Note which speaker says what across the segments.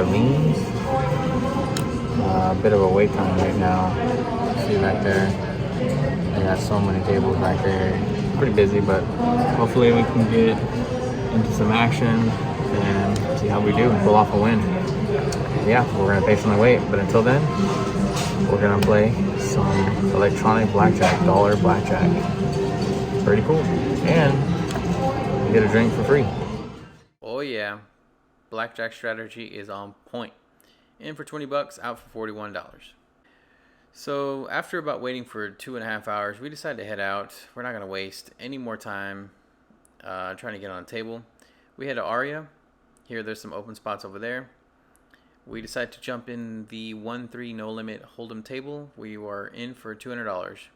Speaker 1: it means. A bit of a wait time right now. See back there. They got so many tables back there. Pretty busy, but hopefully we can get into some action and see how we do and pull off a win. Yeah, we're gonna patiently wait, but until then, we're gonna play some electronic blackjack, dollar blackjack. Pretty cool, and you get a drink for free.
Speaker 2: Oh yeah, blackjack strategy is on point. In for 20 bucks, out for $41. So after about waiting for 2.5 hours, we decided to head out. We're not gonna waste any more time trying to get on a table. We head to Aria. Here, there's some open spots over there. We decided to jump in the 1-3 no limit hold'em table. We are in for $200.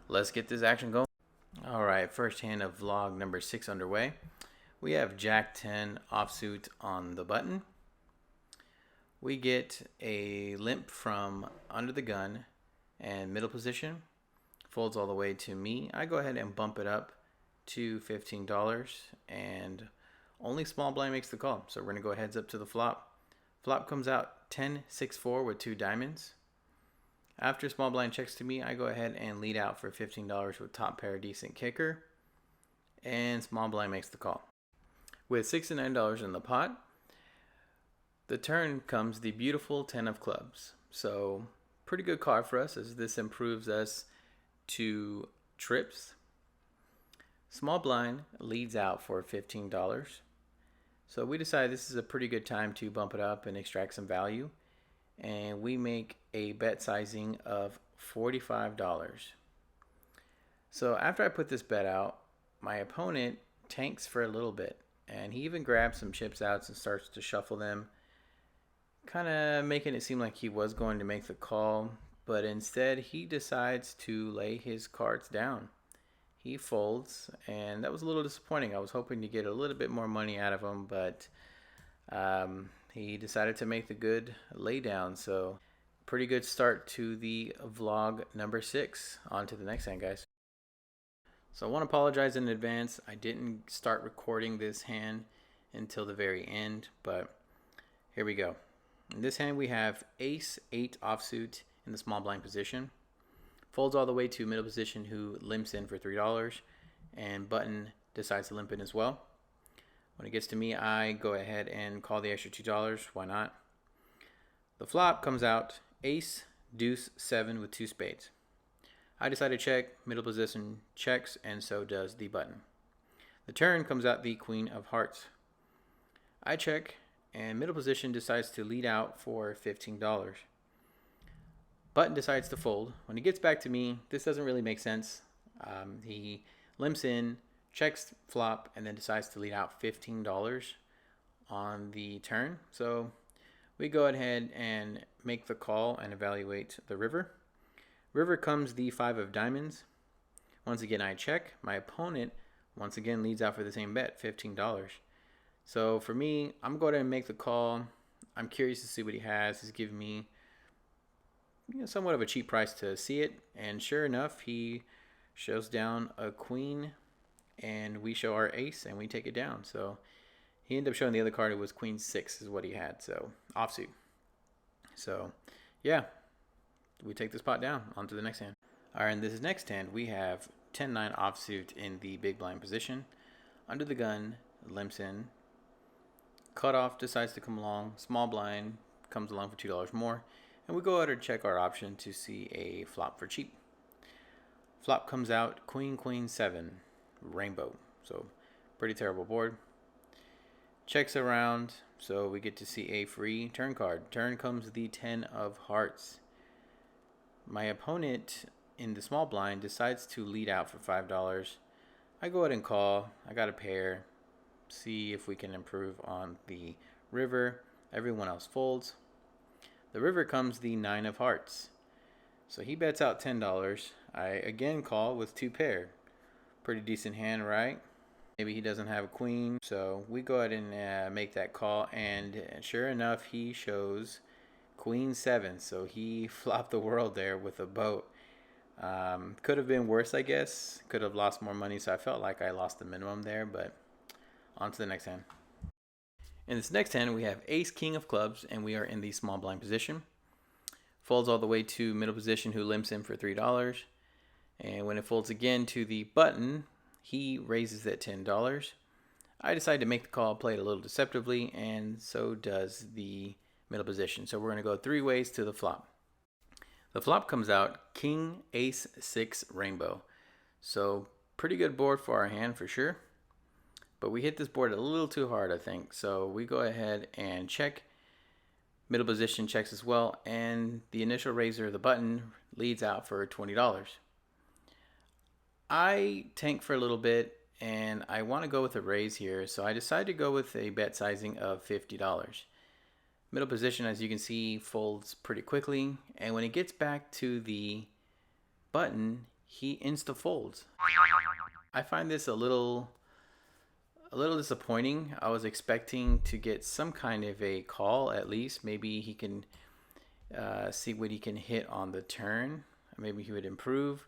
Speaker 2: Let's get this action going. All right, first hand of vlog number 6 underway. We have Jack 10 offsuit on the button. We get a limp from under the gun and middle position. Folds all the way to me. I go ahead and bump it up to $15, and only small blind makes the call. So we're gonna go heads up to the flop. Flop comes out 10-6-4 with 2 diamonds. After small blind checks to me, I go ahead and lead out for $15 with top pair decent kicker, and small blind makes the call. With $69 in the pot, the turn comes the beautiful 10 of clubs. So pretty good card for us, as this improves us to trips. Small blind leads out for $15. So we decided this is a pretty good time to bump it up and extract some value. And we make a bet sizing of $45. So after I put this bet out, my opponent tanks for a little bit. And he even grabs some chips outs and starts to shuffle them, kind of making it seem like he was going to make the call. But instead, he decides to lay his cards down. He folds, and that was a little disappointing. I was hoping to get a little bit more money out of him, but he decided to make the good lay down. So pretty good start to the vlog number 6. On to the next hand, guys. So I want to apologize in advance. I didn't start recording this hand until the very end, but here we go. In this hand, we have ace 8 offsuit in the small blind position. Folds all the way to middle position, who limps in for $3, and button decides to limp in as well. When it gets to me, I go ahead and call the extra $2. Why not? The flop comes out ace, deuce, 7 with 2 spades. I decide to check, middle position checks, and so does the button. The turn comes out the queen of hearts. I check, and middle position decides to lead out for $15. Button decides to fold. When he gets back to me, this doesn't really make sense. He limps in, checks flop, and then decides to lead out $15 on the turn. So we go ahead and make the call and evaluate the river. River comes the 5 of diamonds. Once again, I check. My opponent once again leads out for the same bet, $15. So for me, I'm going to make the call. I'm curious to see what he has. He's giving me somewhat of a cheap price to see it, and sure enough, he shows down a queen, and we show our ace, and we take it down. So he ended up showing the other card. It was queen 6 is what he had, so offsuit. So yeah, we take this pot down. On to the next hand. All right, in this next hand, we have 10-9 offsuit in the big blind position. Under the gun, limps in. Cutoff decides to come along. Small blind comes along for $2 more. And we go ahead and check our option to see a flop for cheap. Flop comes out queen, queen, 7, rainbow. So pretty terrible board. Checks around, so we get to see a free turn card. Turn comes the 10 of hearts. My opponent in the small blind decides to lead out for $5. I go ahead and call. I got a pair. See if we can improve on the river. Everyone else folds. The river comes the 9 of hearts. So he bets out $10. I again call with 2 pair. Pretty decent hand, right? Maybe he doesn't have a queen. So we go ahead and make that call. And sure enough, he shows queen 7. So he flopped the world there with a boat. Could have been worse, I guess. Could have lost more money. So I felt like I lost the minimum there. But on to the next hand. In this next hand, we have ace king of clubs, and we are in the small blind position. Folds all the way to middle position, who limps in for $3. And when it folds again to the button, he raises at $10. I decide to make the call, play it a little deceptively, and so does the middle position. So we're going to go 3 ways to the flop. The flop comes out king, ace, 6, rainbow. So pretty good board for our hand for sure. But we hit this board a little too hard, I think. So we go ahead and check. Middle position checks as well. And the initial raiser of the button leads out for $20. I tank for a little bit, and I want to go with a raise here. So I decide to go with a bet sizing of $50. Middle position, as you can see, folds pretty quickly. And when it gets back to the button, he insta-folds. I find this a little disappointing. I was expecting to get some kind of a call at least. Maybe he can see what he can hit on the turn. Maybe he would improve.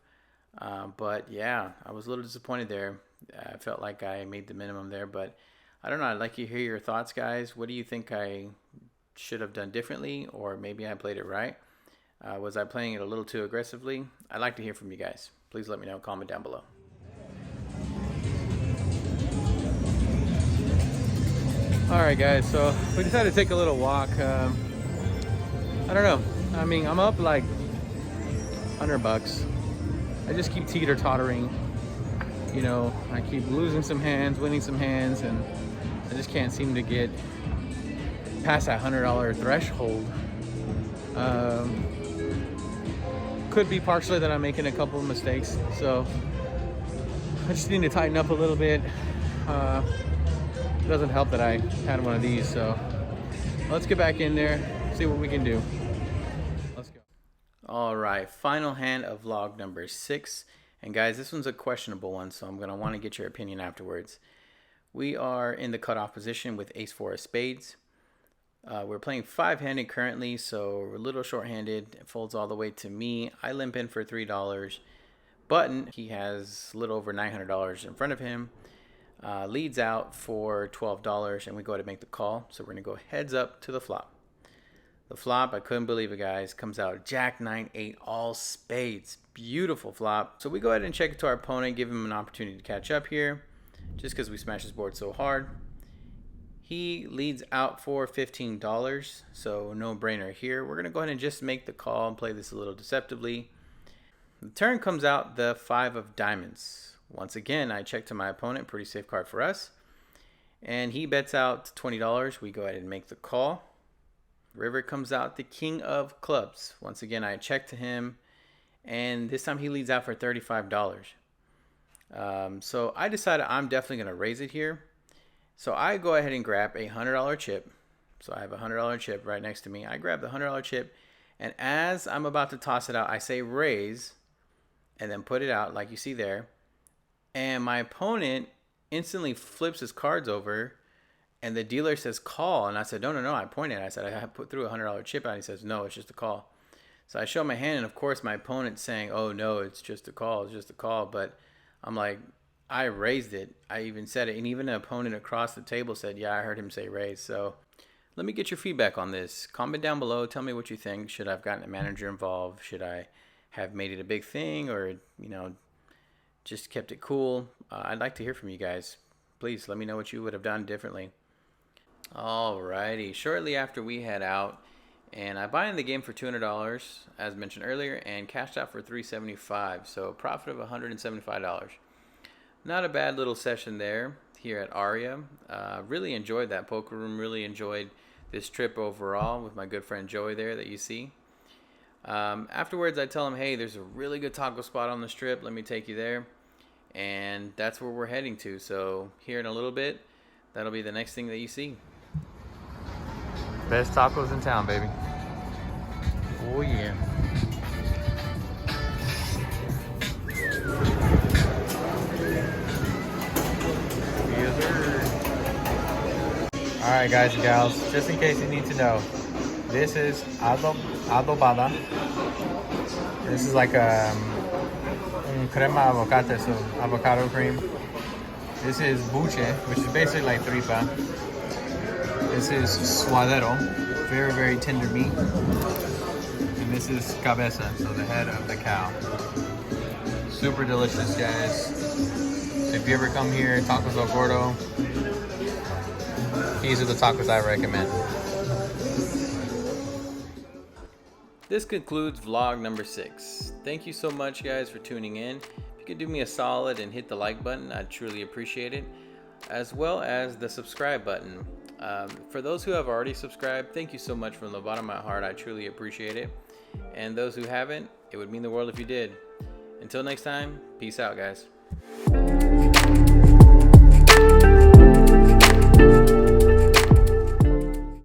Speaker 2: But yeah, I was a little disappointed there. I felt like I made the minimum there, but I don't know. I'd like to hear your thoughts, guys. What do you think I should have done differently, or maybe I played it right? Was I playing it a little too aggressively? I'd like to hear from you guys. Please let me know. Comment down below.
Speaker 1: Alright guys, so we decided to take a little walk. I don't know. I mean, I'm up like $100. I just keep teeter-tottering. You know, I keep losing some hands, winning some hands, and I just can't seem to get past that $100 threshold. Could be partially that I'm making a couple of mistakes, so I just need to tighten up a little bit. It doesn't help that I had one of these, so let's get back in there, see what we can do. Let's go.
Speaker 2: All right, final hand of vlog number 6. And guys, this one's a questionable one, so I'm going to want to get your opinion afterwards. We are in the cutoff position with ace-4 of spades. We're playing 5-handed currently, so we're a little short-handed. It folds all the way to me. I limp in for $3. Button, he has a little over $900 in front of him. Leads out for $12, and we go ahead and make the call. So we're going to go heads up to the flop. The flop, I couldn't believe it, guys, comes out Jack 9-8 all spades. Beautiful flop. So we go ahead and check it to our opponent, give him an opportunity to catch up here, just because we smashed his board so hard. He leads out for $15, so no brainer here. We're going to go ahead and just make the call and play this a little deceptively. The turn comes out the 5 of diamonds. Once again, I check to my opponent, pretty safe card for us. And he bets out $20. We go ahead and make the call. River comes out the king of clubs. Once again, I check to him, and this time he leads out for $35. So I decided I'm definitely going to raise it here. So I go ahead and grab a $100 chip. So I have a $100 chip right next to me. I grab the $100 chip, and as I'm about to toss it out, I say raise, and then put it out like you see there. And my opponent instantly flips his cards over, and the dealer says call. And I said, no. I pointed. I said, I put through a $100 chip out. And he says, no, it's just a call. So I show my hand, and of course my opponent's saying, oh no, it's just a call. It's just a call. But I'm like, I raised it. I even said it. And even an opponent across the table said, yeah, I heard him say raise. So let me get your feedback on this. Comment down below. Tell me what you think. Should I have gotten a manager involved? Should I have made it a big thing, or, you know, just kept it cool? I'd like to hear from you guys. Please let me know what you would have done differently. Alrighty, shortly after we head out, and I buy in the game for $200 as mentioned earlier, and cashed out for $375, so a profit of $175. Not a bad little session there here at Aria. Really enjoyed that poker room, really enjoyed this trip overall with my good friend Joey there that you see. Afterwards I tell him, hey, there's a really good taco spot on the strip, let me take you there. And that's where we're heading to. So here in a little bit, that'll be the next thing that you see.
Speaker 1: Best tacos in town, baby. Oh yeah. Yes, sir. Alright guys and gals, just in case you need to know, this is adobada. This is like a crema avocado, so avocado cream. This is buche, which is basically like tripa. This is suadero, very, very tender meat. And this is cabeza, so the head of the cow. Super delicious, guys. If you ever come here, Tacos El Gordo, these are the tacos I recommend.
Speaker 2: This concludes vlog number 6. Thank you so much, guys, for tuning in. If you could do me a solid and hit the like button, I'd truly appreciate it, as well as the subscribe button. For those who have already subscribed, thank you so much from the bottom of my heart. I truly appreciate it. And those who haven't, it would mean the world if you did. Until next time, peace out, guys.